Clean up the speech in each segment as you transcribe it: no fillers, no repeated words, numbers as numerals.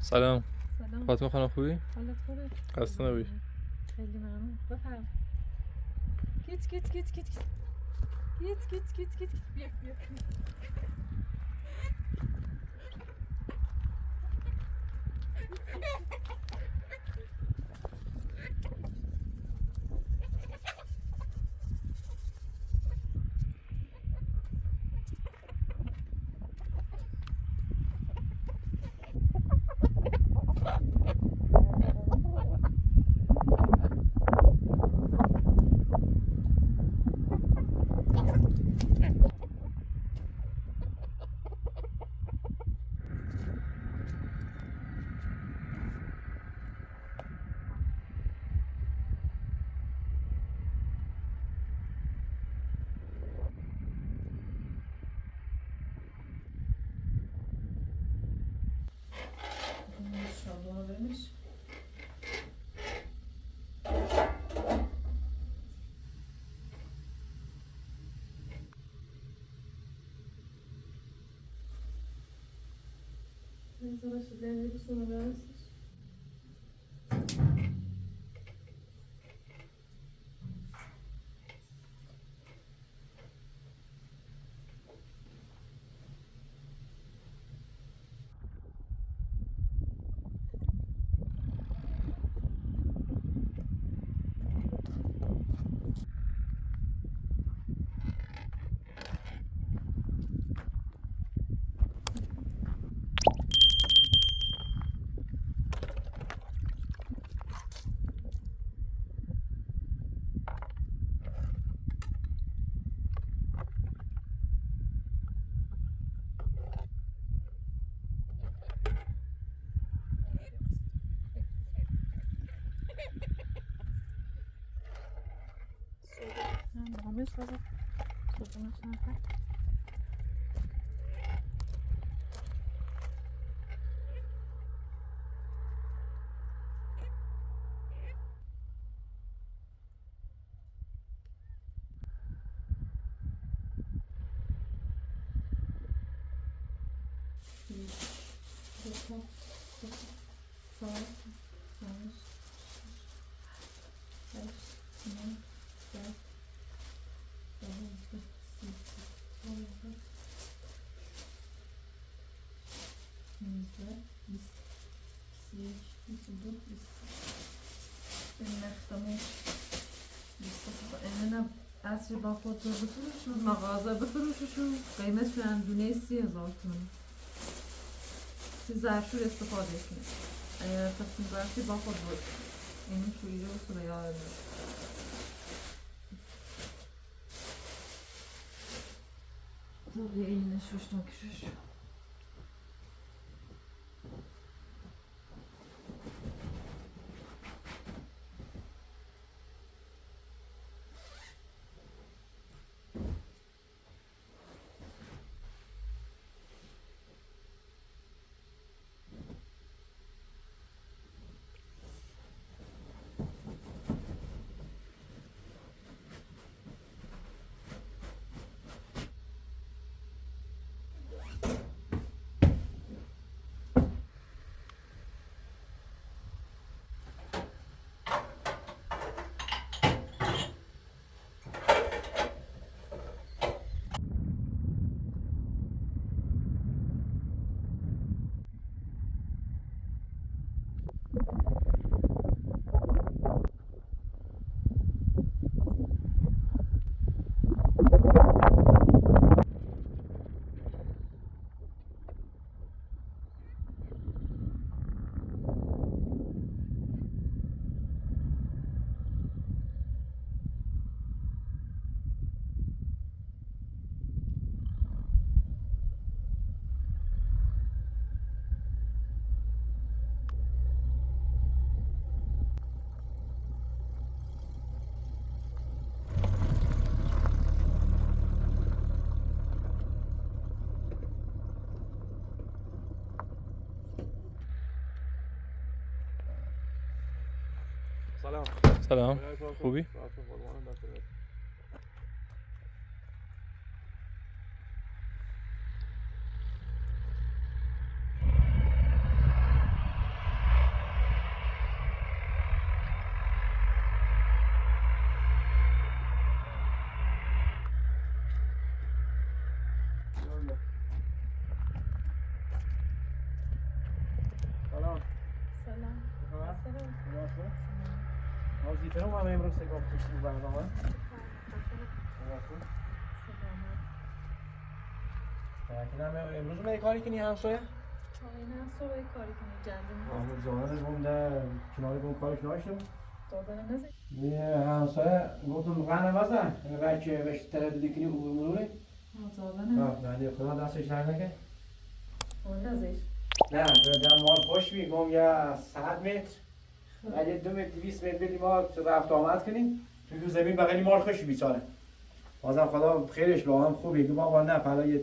سلام. سلام. فاطمه خانم خوبی؟ حالت خوبه؟ خسته نباشی. خیلی ممنون. بفرم. گیت گیت گیت گیت گیت گیت گیت گیت گیت بیا بیا. شالومو برمیش. Zaraz się daje wysunąć. Vamos fazer. Vamos fazer. اصری با خود رو بفروشون مغازه بفروششون قیمت چندونه 30,000 تومان 13 شور استفاده کنید اگر تصمیم برسی با خود بود این شویده و سوره یاد tabii eline şuştan şuş. سلام. خوبی؟ زیتون هم امروز سگاه پوشتی برنامه کنم امروز می کاری کنی همسایه؟ این همسایه کاری کنی گندم آمود زانه بگم در کنار بگم کارش ناشتم دادن نزد یه همسایه گفتم غنه بزن بچه بهش تردیدی کنی امور مروره دادن بعد خدا دستش در نکه اون نزد نه دم مال خوش بی گم یا 100 متر اگه 2 متر 200 متر بدیم ما رفت آمد کنیم تو زمین بغلی مال خوش بیچاره بازم خدا خیرش با هم خوبه که بابا نه پلا یه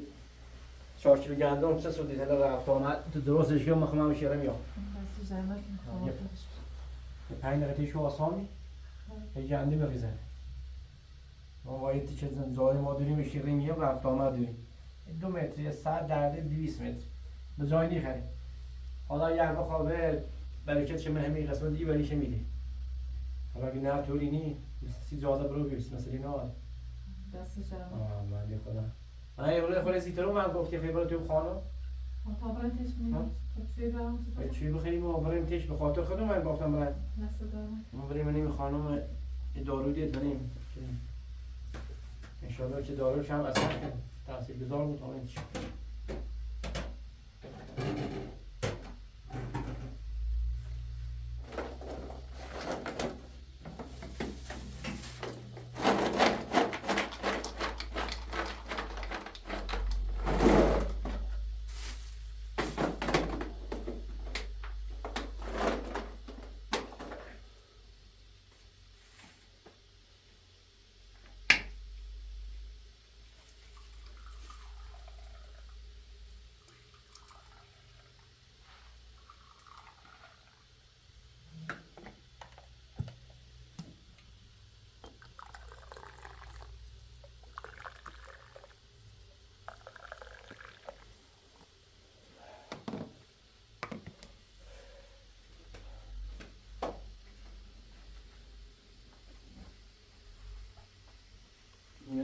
4 کیلو گندم 3 سوتی هلا رفت آمد تو درستش که مخمم شیرم یا دست زحمت یه 5 دقیقه شو آسانی یه گندی بریزن ما باید تیچه زنزای ما داریم شیریم یه رفت آمد داریم 2 متر یه 100 درده 200 متر به جای نیخریم حالا یه بخوابه برکت چه من همین قسمت دیگه بریشه میده حالا اگه نه طوری نی سی جاده برو بیرس مثل اینا دست زحمت من خدا من یه بروی خود زیترو من گفت که خیلی تو خانم تا برای تش میاد چی برام چی بخریم و بریم تش به خاطر خودم من گفتم برای دست دارم ما بریم این خانم دارو دید بریم انشالله که داروش هم اصلا تحصیل گذار بود آمین چی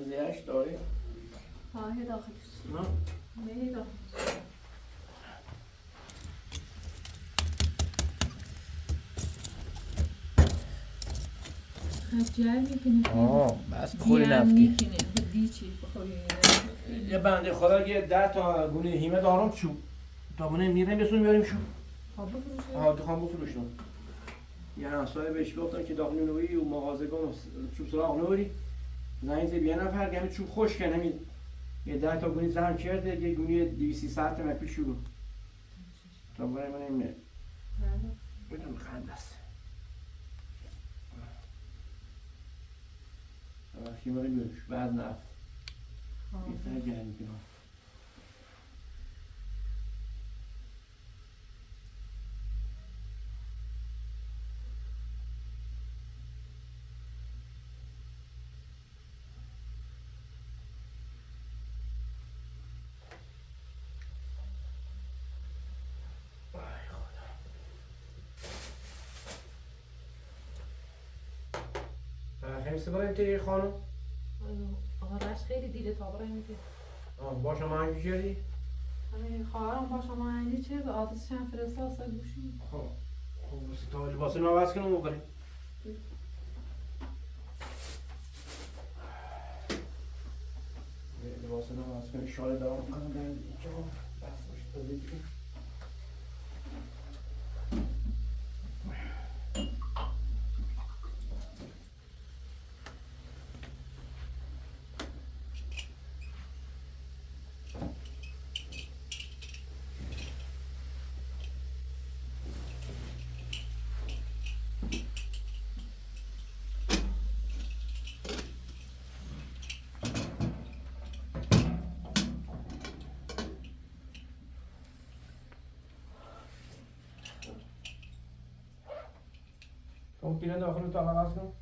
زیرش داری؟ هی داخلش نه؟ هی داخلش جای میکنی بس بخوری نفتی دی چی بخوری یه بنده خدا یه 10 تا گونه هیمه دارم چوب تا بونه میریم بسون میاریم شو خواب بفروشه؟ ها دخوام بفروشم یه همسایه بهش گفتم که داخل نوری و مغازگان چوب سراغ نوری زنگ زد یه نفر که همین چوب خوش کنه همین یه 10 تا گونی زن کرده یه گونی 200 تا مپی شروع تا برای من این بدون خند است خیمه بیروش بعد نفت یه سر گرمی کنم خیلی بریم تیری خانم آرش خیلی دیره تا برای میگه با شما هنگی کردی؟ خواهرم با شما هنگی چه آدرسش هم فرستاد سر گوشی خب تا لباس رو عوض کنم و بریم لباس رو عوض کنم شال دارم کنم در اینجا بس باشه تا دیگه اون پیره داخل تو عوض کن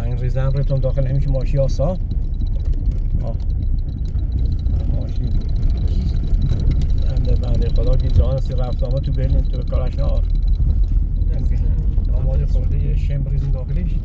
این ریزه هم رفتم داخل همیشه ماشی آسا ماشی بنده خدا که جان سی رفت آمد تو برلین تو کارش نه آماده خورده یه شم ریزیم داخلش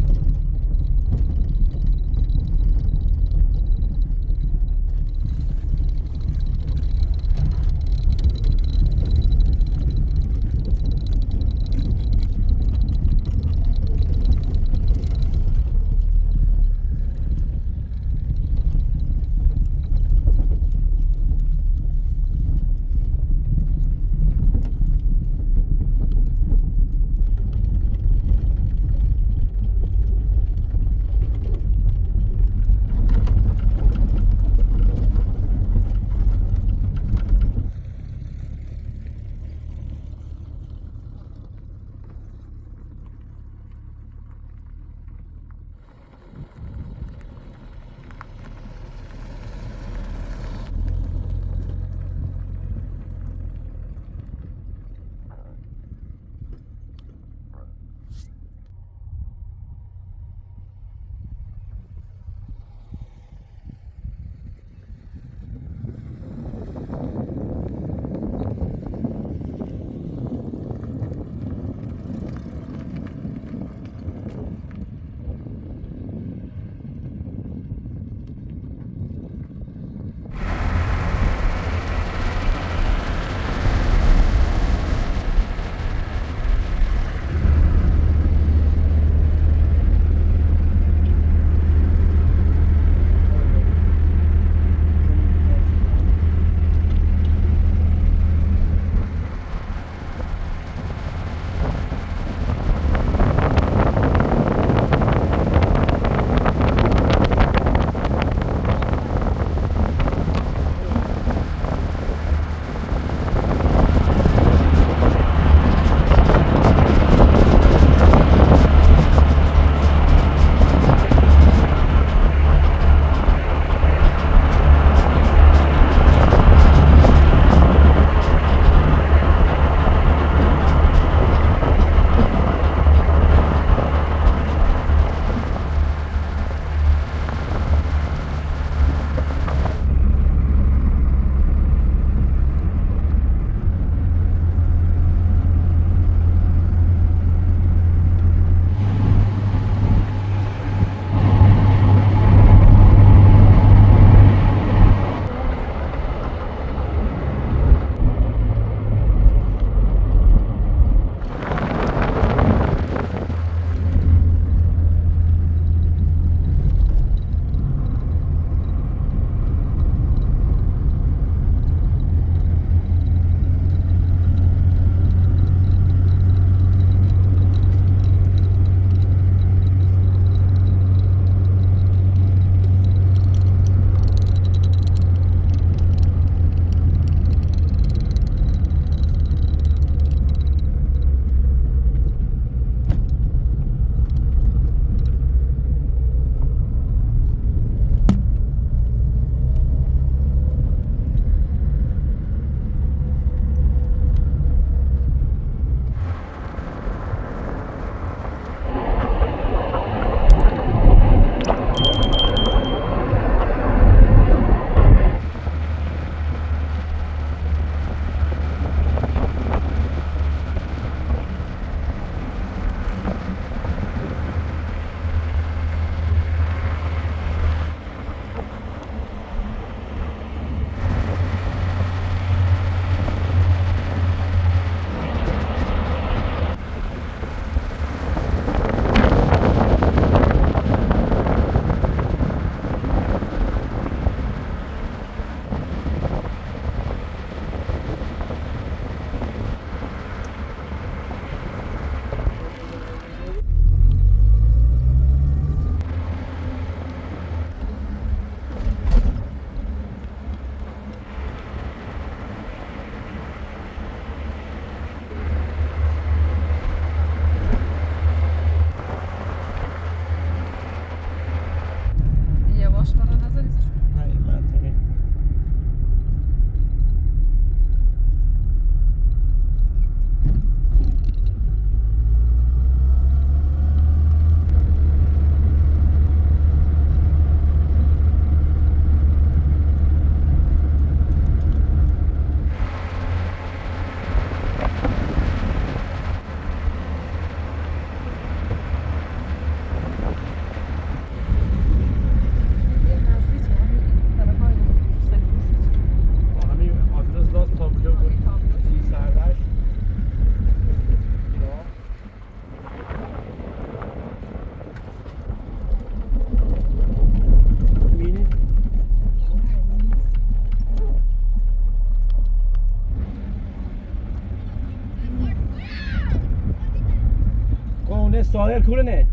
سایر کوره نه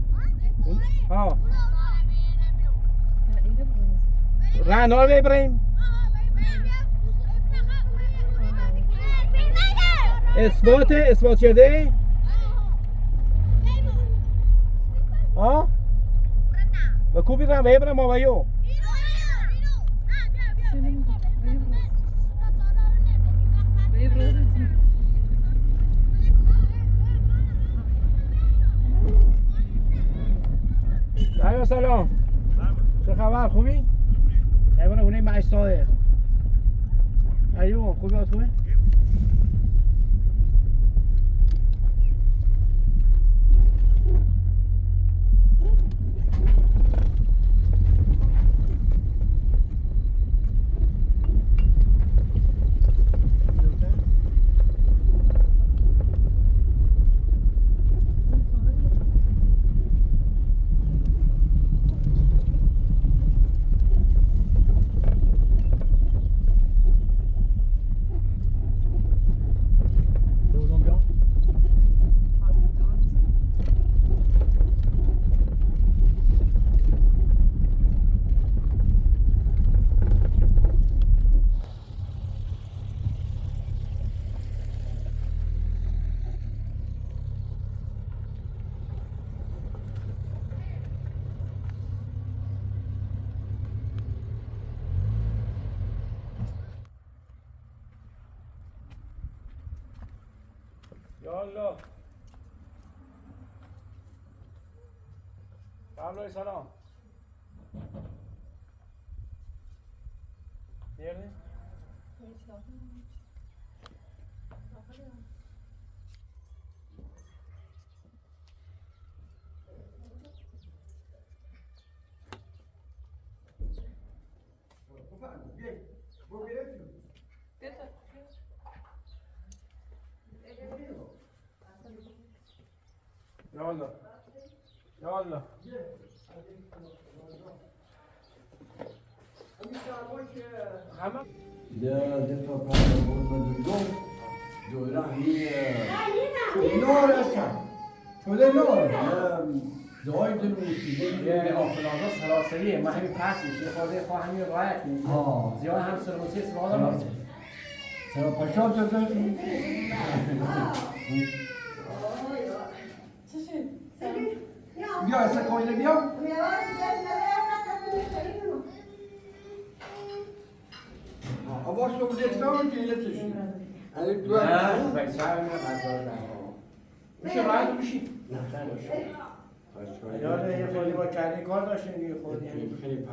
ها اینجا بود. رانار ببریم اثبات شده ها و کو بیرم ببرم ما وایو علیکم سلام چه خبر خوبی؟ ایوان اونه مشتاده ایوان خوبی خوبی؟ یالا قبل سلام بیاری؟ يلا يلا ده طبعا بدون دوران هي نور اصلا شده نور دعای دل موسیقی یه آفلانزا سراسریه من همین پس میشه خورده خواه همین رایت آه. زیاد هم سرموسی سراغ دارم سر پاشا دادن بیا اصلا کویله بیا اما شما دستان که ایله چشی علی تو نه بسیار میره غذا میشه راحت میشی یاد یه خودی با کردی کار داشتیم یه خودی خیلی پس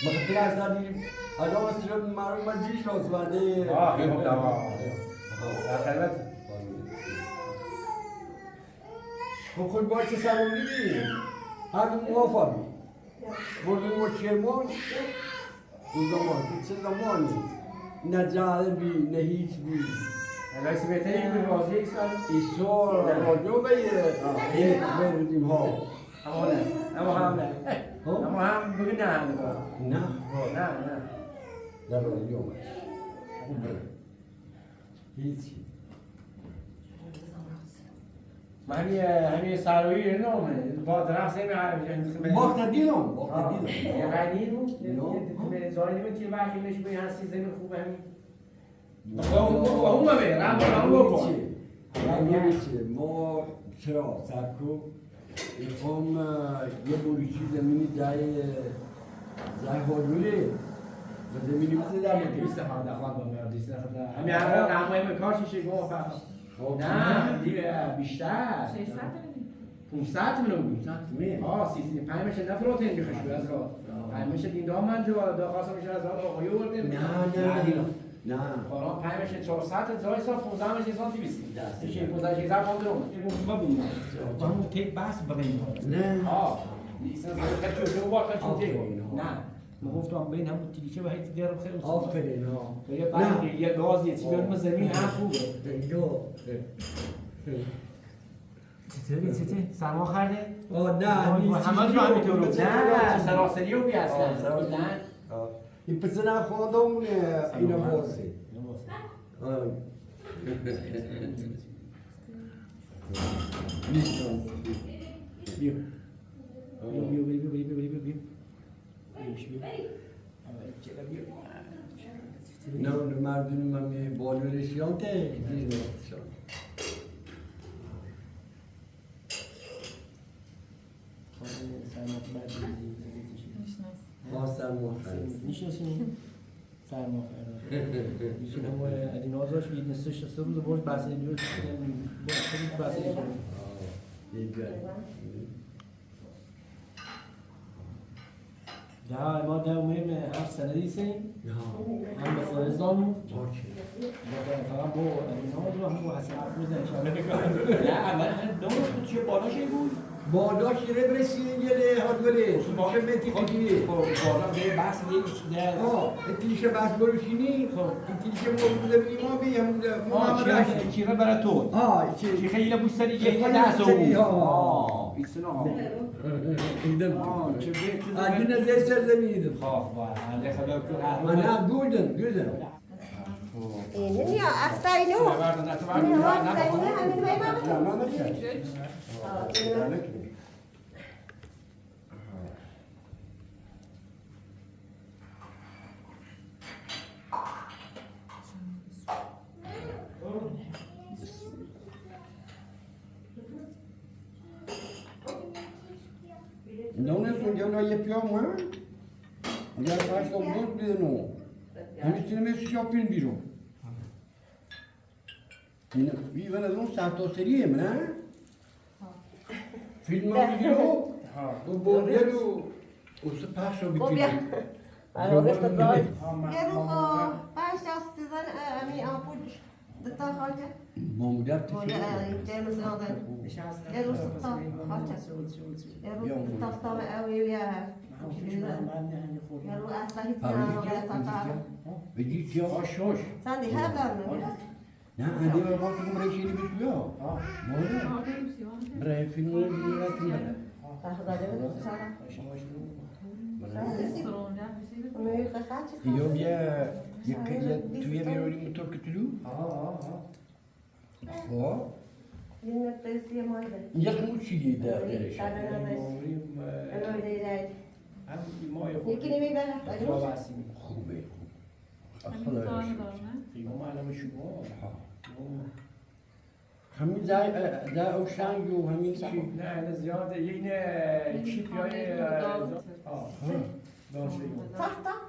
بخاطر از داریم آدم از طرف معروف از جیش نازمانده خیلی خوب دوا در خدمت خود باشه سرون دیدی هر دو موافقی بردیم و چرمان اون زمان چه زمانی نه جالبی نه هیچ بی رئیس بهتری این بازی ایسان ایشور راجو بگیره این بردیم ها اما هم بگی نه نه نه در راجو باش هیچی ما همین سروی نامه با درخت سمی وقت دیدم یه غنی بود یه زایی نمی تیر برکی نشی به هستی زمین خوب همین اون به رم بکن نمیشه ما چرا سرکو میخوام یه بوریچی زمینی جای حضوری و زمینی مثل در نتیجه دیست ها دخواه با مرد دیست همین همه کار چیشه گفت نه دیگه بیشتر 500 میلیون بود. آه 305 میشه نفرات این بخشو از راه. 5 میشه دین دام من درخواست میشه از راه آقای وردیم. نه. حالا 5 میشه 400 هزار سال 15 میشه 200. میشه 15 هزار پوند رو. ما بود. همون تیک بس بریم. نه. آه. لیسانس خودت رو با خودت تیک. نه. ما گفتم بین همون تیلیچه و هیچ دیگر خیلی آفرین ها. یه برگ یه گاز یه چیزی اون زمین هم خوبه. چطوری؟ سرما خورده؟ نه همه جو همینطور نه سراسری رو بیاستن این پسر خواندم اینا بازه بیا نه مردم من بالورشیان که میشناسین سرما میشین هم ادین آزاش بید نستش سه روز باش بحث اینجور بحث اینجور ده ما ده مهم 7 سنه دیسیم هم به فرزدانو فقط با ادین آز و هم با حسن افروز نه اول هم دامش بود چیه بالاش بود بالا شیره برسید یه هات بله چه متی کدیه بالا به بحث یه تیشه بحث بروشینی تیشه موجود ما بیم ما چیره برای تو چی خیلی بوستری یه دست او ایسنا چه بهتر عادی نه سر زمینید خواه وای خدا کنه انا گودن ini ya asta ini oh ini asta ini hamil bayi Non è sul giorno di più ma già fatto un po' di no mi sono messo a film biro vivono ad un stato serie ma film biro o bordello o se passa a Bobia. Allora, questo poi. Che ruho, passa stizan ami apuj. Detta khaja. مامودت Bobia, james nadan. Che ruho sta khaja. Che ruho sta sta ma awi ya. Che ruho asla hitna ya tata. بديت يا شوش Sandi hada. نعم عندي ما قلت لكم رأي شيء بيسويه مولا برای فیلم رو بیارم يوم يا توی میروری موتور کتلو یک موچی ده غیرش یکی نمیبره خوبه همین ده اوشنگ و همین چی نه نه زیاده یه اینه چیپ یا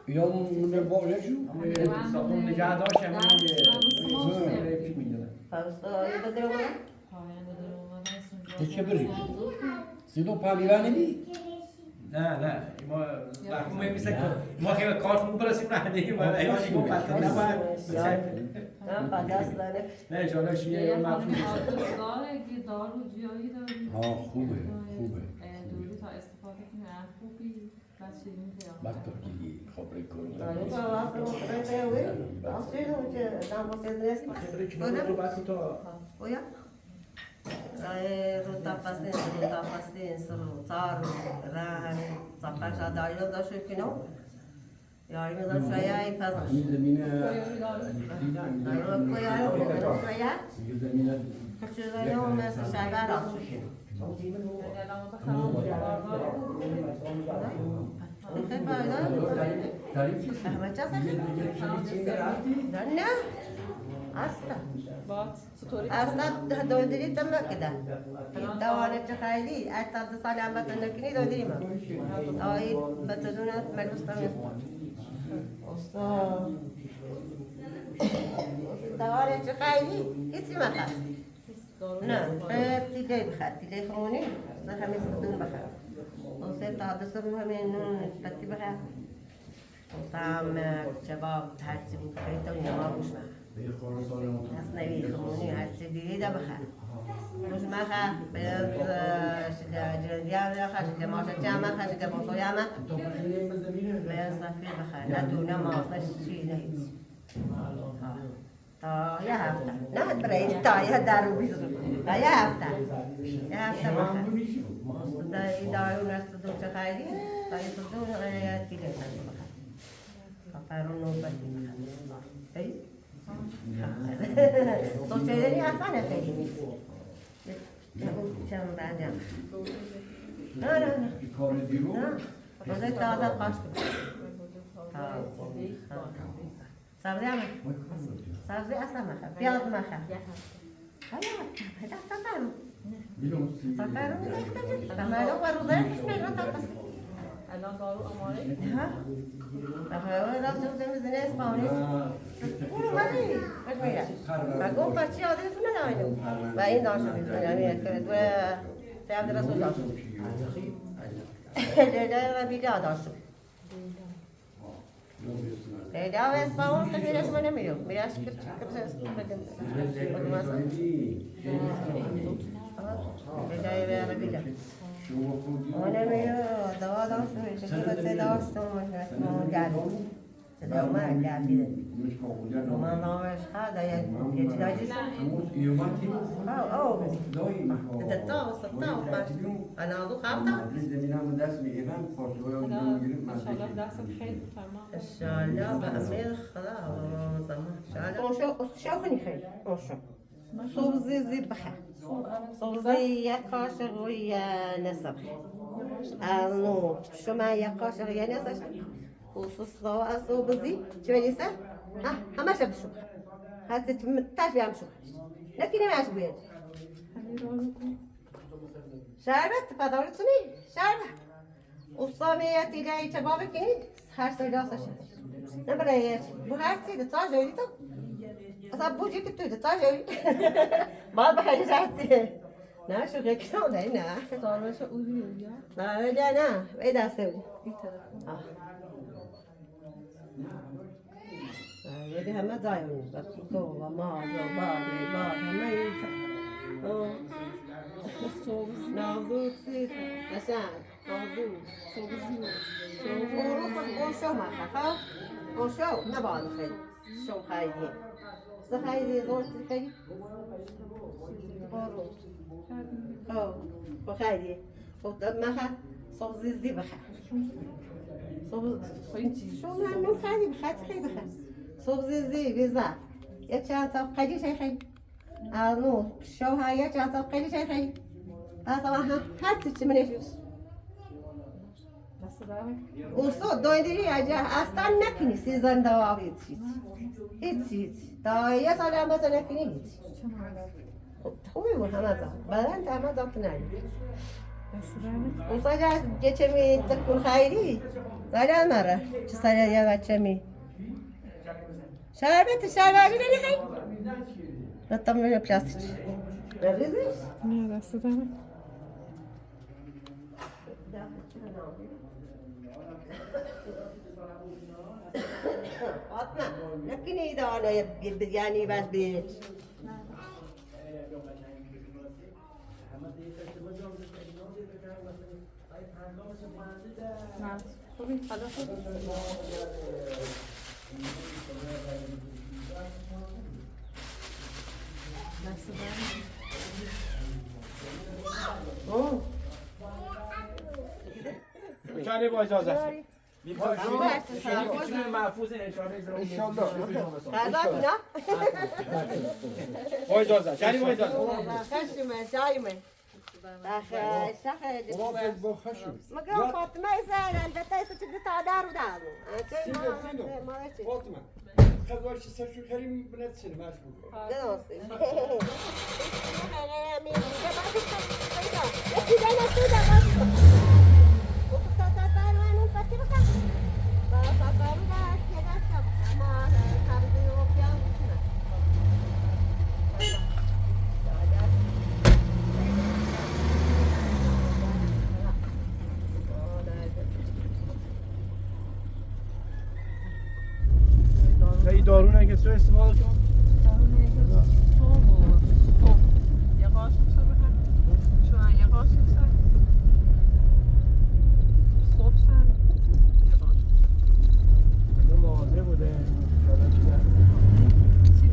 یا من بالا شو اون نگه داشت همین فیلم میدادن چه بری؟ سیدو پالیوه نمی؟ نه ما مهم نیست که ما خیلی کارتمون برسیم رهنه ما ایوانی گفت بطن نباید نه انشاءالله شیعه یا مفهوم خوبه دوری تا استفاده کنه خوبی بس شیرین پیام بطور گیری خبری کنم Ruta pastin, suru, taru, rahan, zapar şadayla da şu kino. Yarın da şaya ipazan. زمینه Şaya. زمینه Kaçırlar o mesela şaylar asıyor. Hep böyle. تعریف چی؟ Ahmet Çasak. Ne? Asta. Asta döndürü tamam keda. Davanı çıkaydı. Hatta da salamet nakini döndürü mü? Ay bataduna melbustan. Usta. Davanı çıkaydı. Hiç mi bakar? Ne? Hep tile bakar. Telefonu. Sana mesutun bakar. Usta tahdısı bu hemen tatlı bakar. Ustam şebap تحسب خيطة وما مش معها أصنعي خموني هالسيدي ده بخا مش معها بيض جلديان ده خش ده ماشة جامع خش ده بوصو جامع بيض صفي بخا لا دونا ما فش شيء نهيت تا یه هفته نه برای تا یه درو بیزو تا یه هفته بخیر دارون است دو چه خیلی تا یه دو یه دیگه بخیر پرون نوبتی بخیر سوچه‌داری اصلا خیلی نیست چم بعدم نه کار دیرو روزه تازه قاش سبزی هم سبزی اصلا مخه پیاز مخه الان دارو آماده و این داشته میزنم سعید رسول داشته دیده و بیجا داشته دیده و اسفاون سفیرش من نمیرم میراش کبسه دیده و بیجا اونه میرو دوا داشتم چطور بچه داشتم من گردم صدا اومد گردیده من نامش خواهد یه چی داشتم انا ازو خواهد انشالله دست خیلی فرما انشالله به امیر خدا شو خیلی خیلی سبزی زی بخیر سبزی یک قاشق و یک نصف الان شما یک قاشق یک نصف خصوص از سبزی چه می‌نیسه؟ همه شب شو هستی تشبیه هم شو نکنی ماش بیاد شربت پدرتونی شربت اصلامیتی جایی چه بابه کنید هر سجا سشید نبرایش bu her şeyde taş öyle tam. Asa bu ceket tüydü taş öyle. Mal bakacağız. Ne şu reklam oldu ne? داروش اوریو یا Ne öyle ne? Ve de sev. این طرف Yedi hemen zayıf. Bak kova mal mal hemen iyi. Navduk siz. Mesela navduk. O şov makaka. O şov ne bağlı şey? Şov haydi. Haydi zor şey. O haydi. O da maka. Sob zizdi baka. Sob şov memnun haydi baka haydi baka. Sob zizdi biza. Ya çanta haydi şey haydi. Alno şov haydi çanta haydi şey haydi. Asla her türlü menefis. دست دارم Usta doyduruyor ya. Aslan ne kini sizden devam et. Hiç. Daha ya salam mesela kini hiç. Tabii bu hamaza. Ben de hamaza tınayım. دست دارم Usta geçemi tıkkun hayri. Zaten ara. Çisaya ya geçemi. Şerbeti ne hay? Tam böyle plastik. Ne rezil? نه دست دارم Fatma, لكن إذا أنا يعني بس بيت. نه خوبی حالا خوب دست دارم چانه با اجازه با اجازه چانی با اجازه خشمه جایمه مگه فاطمه ایزان البته است که تا دارو فاطمه خذ شي سشو كريم بنات سن ماشكو این دارو نه که سو استفاده کنم یه قاشق شو بخور شو یه قاشق شو صبح شن یه قاشق مواظب بوده شاید چی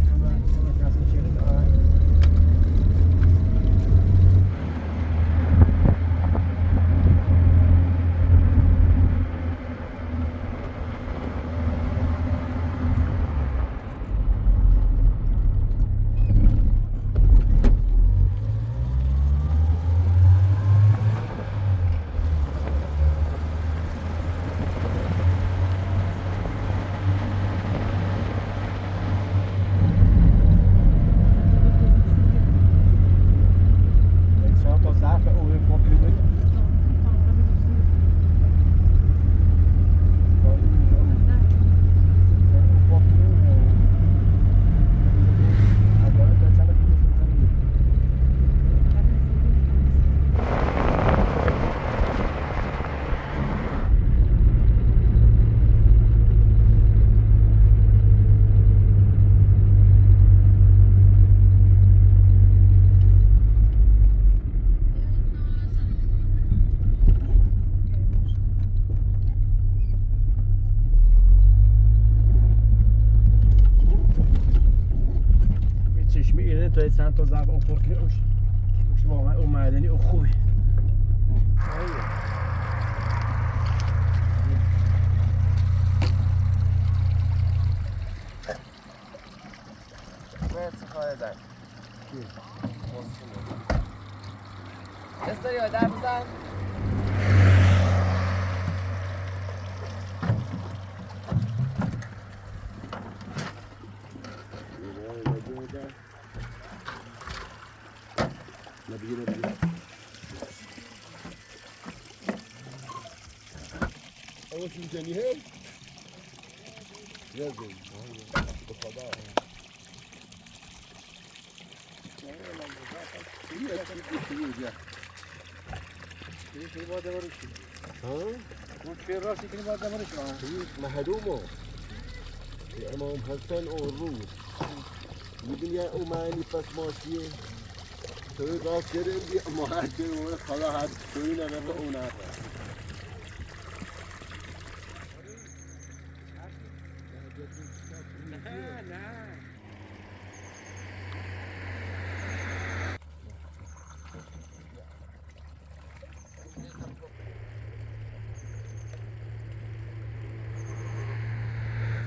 بده تا چند تا ضرب آب پر کنی اوش واقعا اون معدنی او خوبه. مرسی خالدن دست داری در بزن اول شو می‌کنی هی؟ یه زن به خدا معلومه امام حسن اون روز میدونی یه اومانی پس ماشیه توی راست گرم بیا مهد گرم خدا حد توی نرفه اون نرفه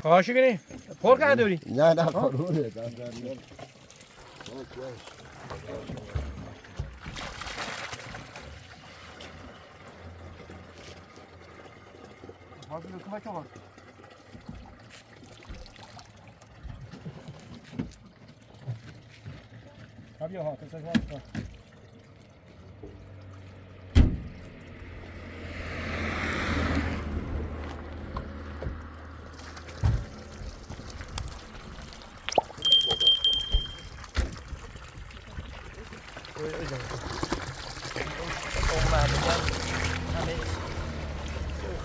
خواهشی کنی؟ پر کرده دوری؟ نه نه قانونه بیا ها تسک ها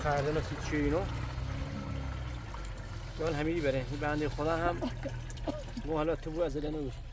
خرده مثل چی اینو جان همیدی بره این بنده خدا هم مو حالا تو بو از دلنو بشه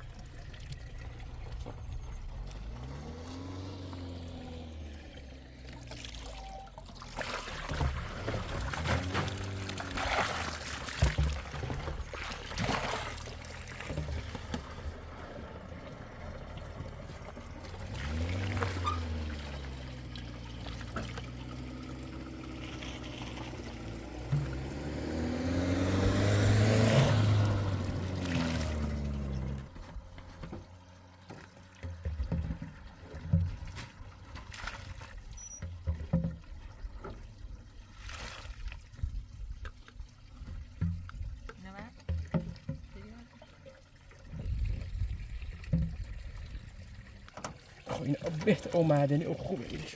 این بهتر او معدنی او خوبه ایدش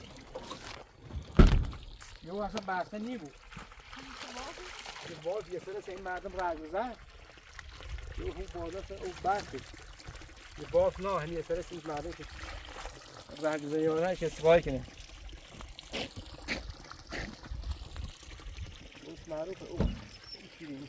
یه اصلا بسته نی بود یه باز یه سرس این مردم رگ بزن یه اون بازه او بسته یه باز نه همین یه سرس این مردم که رگ بزن یه آنهایش استفاده کنه اون معروفه او شیرینی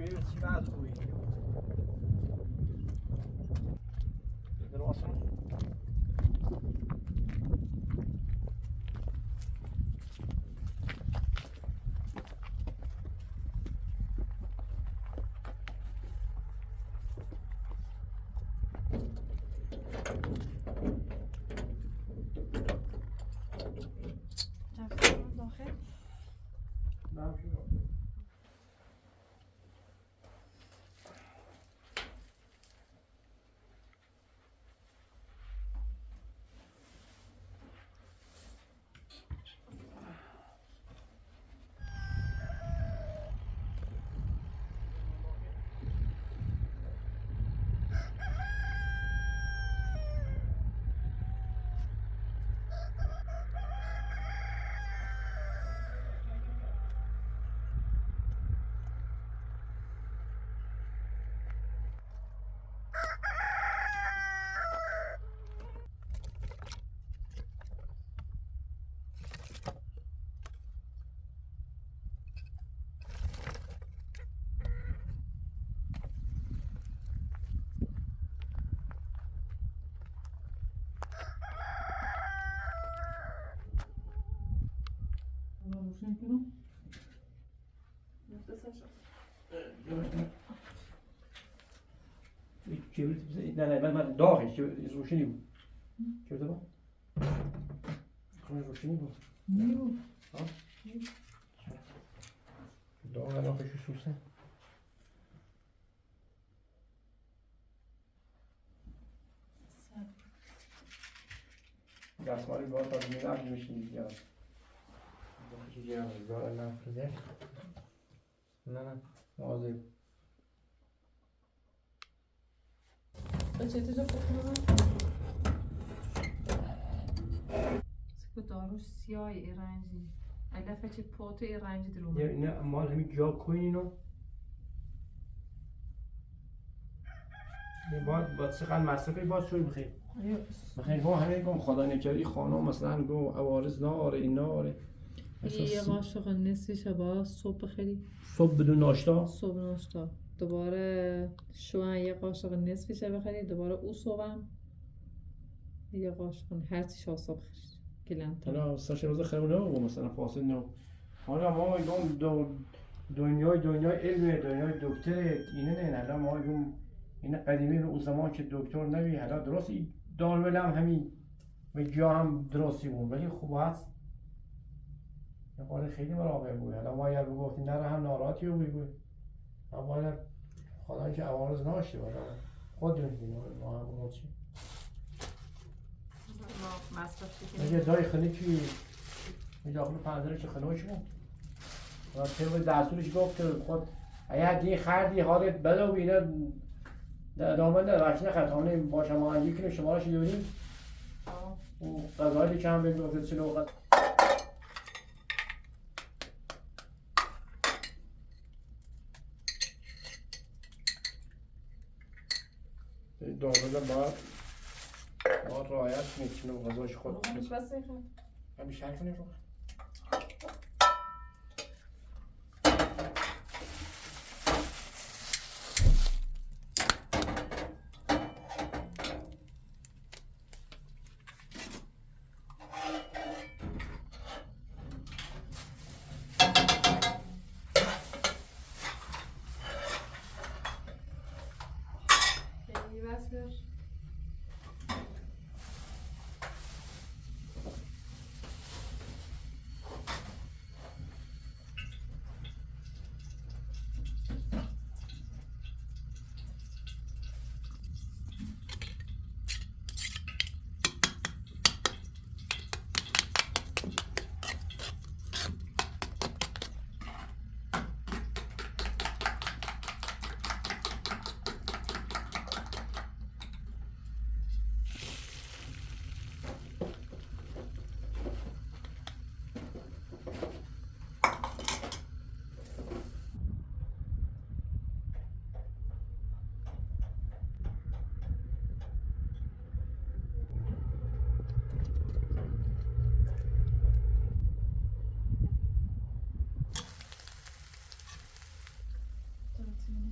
شویه چی بعد خوبی درست داخل نام شو روشن کنم نه من داغش روشنی بود چه بوده با؟ خونه روشنی بود نیو داغ الان خوشی سوسته دستمالی باید تا دیگه میشین دیگه خوشی جه هم زار نفرده نه مواظب بچه تو بخورم سکو داروش سیاه رنجی علفه چه پوت رنجی درو نه مال همین جا کوین اینو باید چقدر مصرفی باید شوی بخیر بخیر با همه گم خدا نکردی خانم مثلا گو عوارض ناره این ناره یه قاشق نصف شبا صبح خیلی صبح بدون ناشتا صبح ناشتا دوباره شوان یه قاشق نصفی شب بخری دوباره او صبحم یه قاشق هر چی شا صبح خرید گلن حالا ساشه روز خیلی نو مثلا فاصل نو حالا ما گم دنیای علم دنیای دکتر اینه نه حالا ما گم این قدیمی رو اون زمان که دکتر نبی حالا درستی دارول هم همین و جا هم درستی بود ولی خوب هست یه قاره خیلی مراقب بود حالا ما اگر بگفتی نره هم ناراحتی رو بگوی ما باید خدا که عوارض ناشته باید خود میدیم ما هم بگم چی مصرف اگه دای خیلی چی می داخل پنجرش خلوش بود و طبق دستورش گفت که خود اگر دی خردی حالت بده و اینا ادامه ده وقتی نخطانه با شما انجی کنیم شما را شده بودیم و غذایی که هم بگیم گفت چلو وقت داخل باید رعایت کنید چلو غذاش خود همیشه حرف کنید رو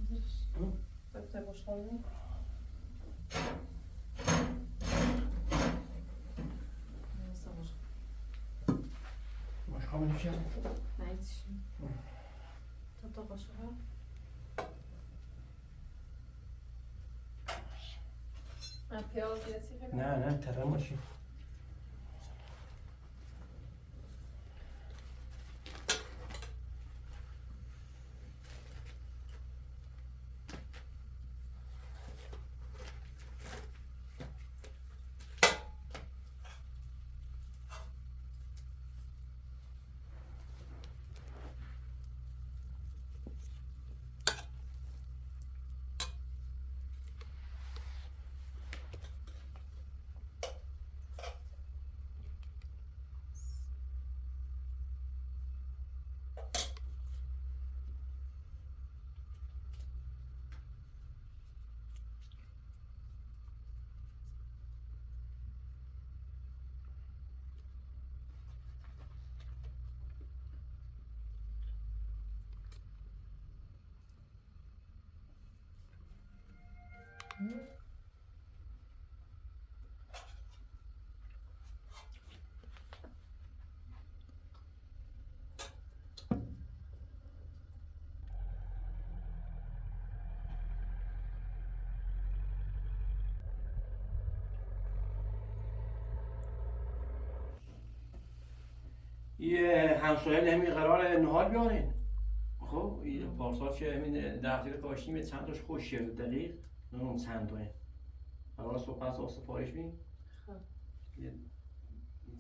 زیرش ببته باش خواهی نیسته باش باش خواهم نشم نیستش تا قاشقه پیاز یسی نه تره ماشی یه همسایه همین قرار نهار بیارین خب پارسال که همین دفتر کاشتیم چند تاش خوش شد دقیق نمیدونم چند تاه قرار صبح از سفارش بین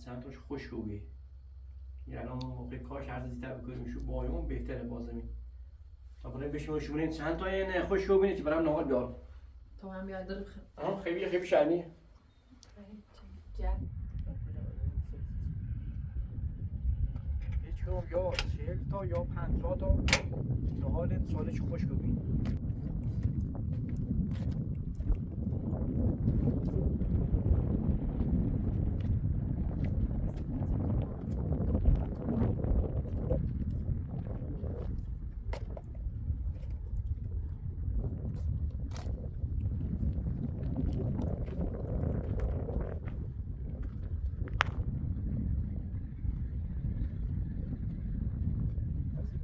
چند تاش خوش خوبی یعنی موقع کاش هر زیتر بکنیم شو بایمون بهتره بازمین تا برای بشونیم چند تا نه خوش خوبی که برام نهار بیارم تا من بیاد داره بخیر خیلی شعنی یا 40 تا یا 50 تا نهار سالش خوش ببین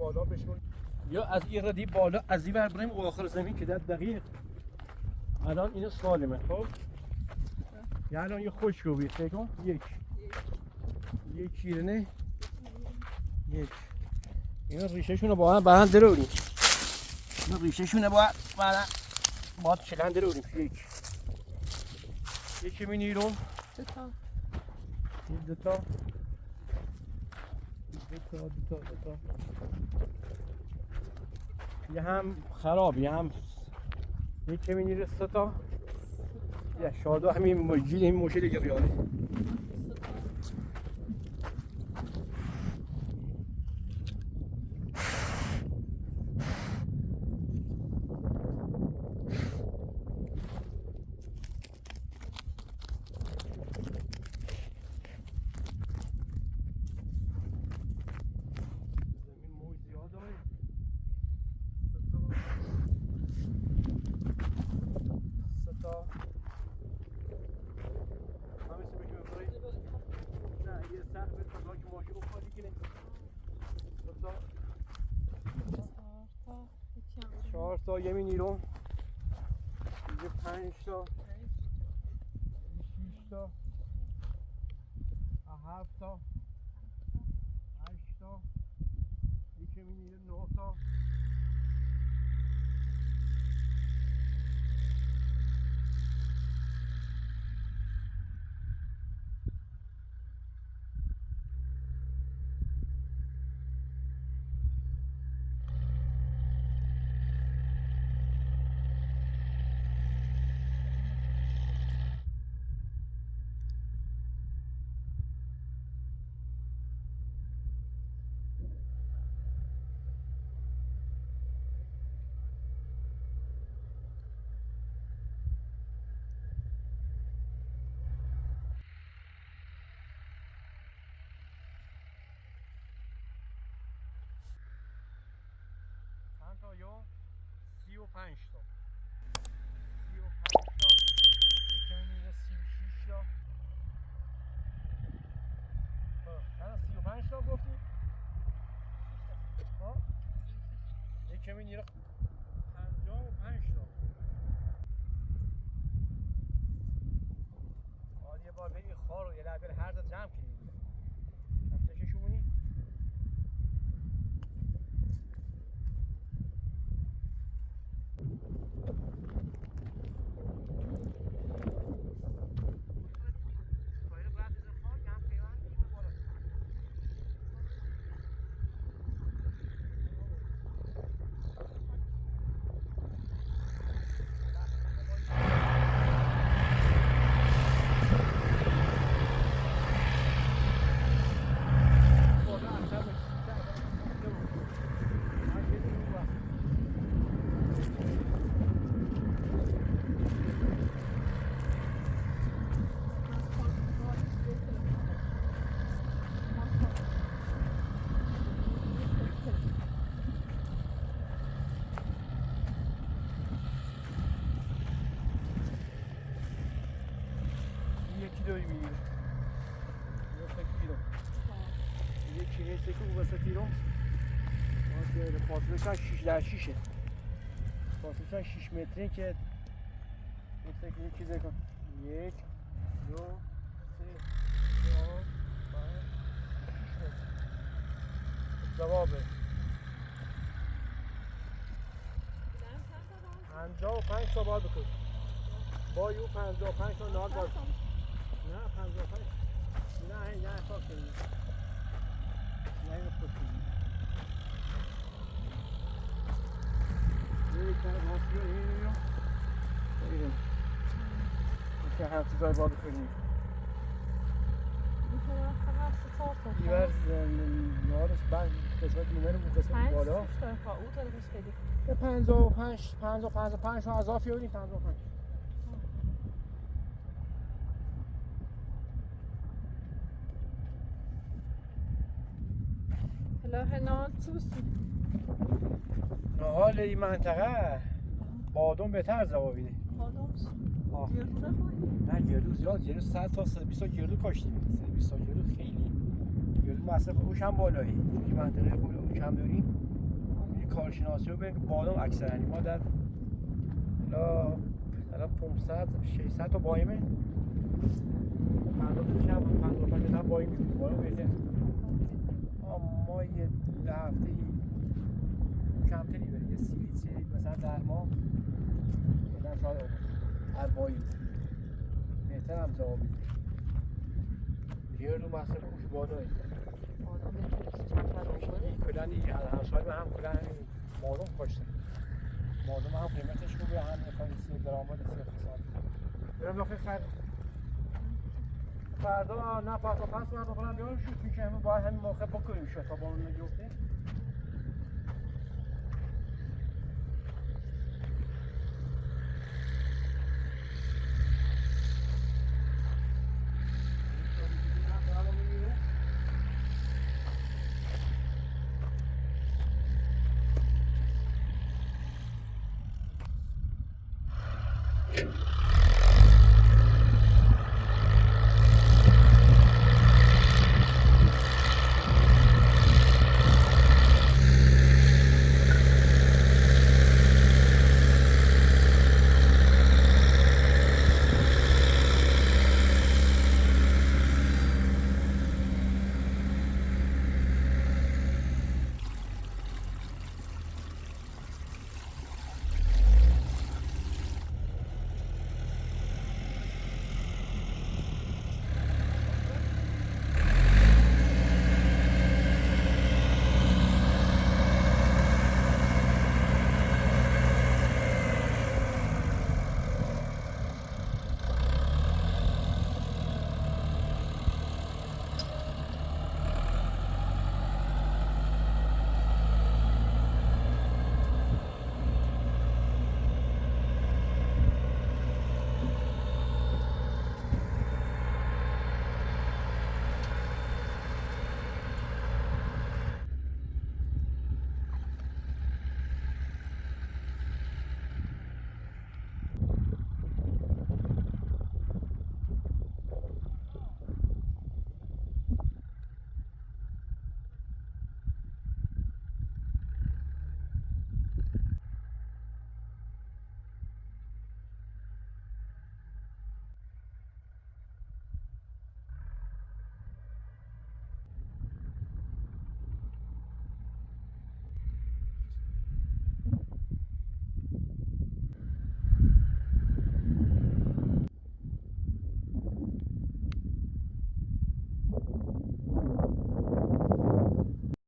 بالا بشون یا از این ردی بالا از این ور بریم آخر زمین که در دقیق الان اینو سالمه خب یا الان یه خوشگویی سیکن یک شیرنه یک اینا ریشه شونه با هم دروریم اینا ریشه شونه با چلن دروریم یکی می نیرم دو تا یه هم خراب یه هم یکی می نیره 3 تا یه شادا همین مجیل این مشکلی که بیاره چهار تا یه می نیرم اینجا 5 تا 6 تا 7 تا 8 تا یکی می نیره 9 تا 35 تا 35 تا یکی میگه 36 تا چند 35 تا گفتی؟ ها؟ یکی میگه 55 تا یه بار بری خار رو یه لبه هر جا جمع کنی رفته شونی کیلویی میگیره یک کیلو سکو واسه تیرم واسه فاصله 6 در 6 فاصله 6 متری که یک سکو چیزه کن 1 2 3 4 5 6 متر جوابه 55 تا باید بکن با یو 55 تا نهار باید نه 55 نه نه فاک کنید نه این فاک کنید یه کار هاستی رو اینو که هر چیزای باید بکنید دیور نهارش بعد قسمت نیمه رو قسمت بالا 55 ها اضافی بودیم 55 نهال چی بسید؟ نهال این منطقه بادام بهتر جواب میده. بادام؟ گردو نخواهی؟ نه گردو زیاد، گردو 100 تا 120 تا گردو کاشتیم. 120 تا گردو خیلی. گردو مصرف اوش هم بالایی. این منطقه خود اوش هم داریم. این کارشناسی رو ببین که بادام اکثرا ما در حالا 500 600 تا بایمه. 50 تا هم 55 تا بایم می‌کنیم. بادام بهتره. ما یه هفته کمتری بریم یه 30 لیتر مثلا در ماه مثلا شاید اربایی بهتر هم جواب میده گردو مصرف خوش بالایی کلن هر سال هم کلن مادم کاشتن مادم هم قیمتش خوبه هم میخوایی 30 درآمد 30 اقتصاد برم داخل خرد فردا نه فردا پس فردا کنم بیارم شد که همه باید همین موقع بکنیم شد تا با اون نگفته